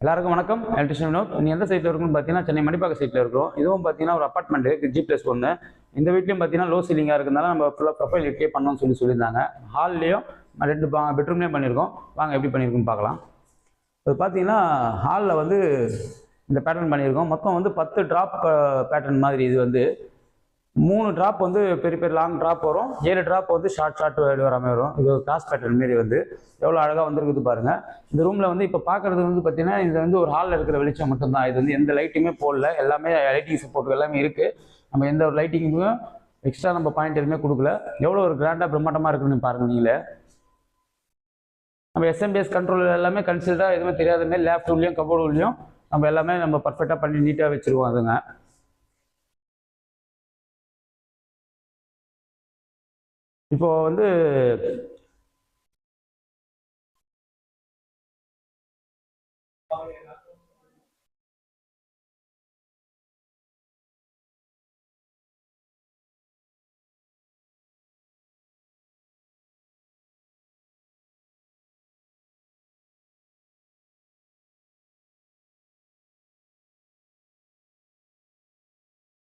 எல்லாருக்கும் வணக்கம். எலக்ட்ரிஷியன் வினோத். நீ எந்த சைட்டில் இருக்குன்னு பார்த்தீங்கன்னா சென்னை மணிப்பாக்க சைட்டில் இருக்கிறோம். இதுவும் பார்த்தீங்கன்னா ஒரு அப்பார்ட்மெண்ட் G+1. இந்த வீட்லையும் பார்த்தீங்கன்னா லோ சீலிங்காக இருக்கிறதுனால நம்ம ஃபுல்லாக ப்ரொஃபைல் எட்டே பண்ணணும்னு சொல்லியிருந்தாங்க. ஹால்லையும் 2 பெட்ரூம்லேயும் பண்ணியிருக்கோம். வாங்க எப்படி பண்ணியிருக்குன்னு பார்க்கலாம். இது பார்த்தீங்கன்னா ஹாலில் வந்து இந்த பேட்டர்ன் பண்ணியிருக்கோம். மொத்தம் வந்து 10 ட்ராப் பேட்டர்ன் மாதிரி. இது வந்து 3 ட்ராப் வந்து பெரிய பெரிய லாங் ட்ராப் வரும், 7 ட்ராப் வந்து ஷார்ட் வர மாதிரி வரும். இது கிராஸ் பேட்டர்ன் மாரி வந்து எவ்வளோ அழகாக வந்துருக்குது பாருங்க. இந்த ரூமில் வந்து இப்போ பார்க்குறது வந்து பார்த்தீங்கன்னா இது வந்து ஒரு ஹாலில் இருக்கிற வெளிச்சம் மட்டும்தான். இது வந்து எந்த லைட்டுமே போடல, எல்லாமே லைட்டிங் சப்போர்ட் எல்லாமே இருக்குது. நம்ம எந்த ஒரு லைட்டிங்கும் எக்ஸ்ட்ரா நம்ம பாயிண்ட் எதுவுமே கொடுக்கல. எவ்வளோ ஒரு கிராண்டாக பிரம்மாண்டமாக இருக்குன்னு பாருங்கள் நீங்களே. நம்ம எஸ்எம்பிஎஸ் கண்ட்ரோல் எல்லாமே கன்சிடராக எதுவுமே தெரியாத மாதிரி லேஃப்ட் உள்ளேயும் கபோர்டு உள்ளேயும் நம்ம எல்லாமே நம்ம பர்ஃபெக்டாக பண்ணி நீட்டாக வச்சுருவோம். அதுங்க இப்போ வந்து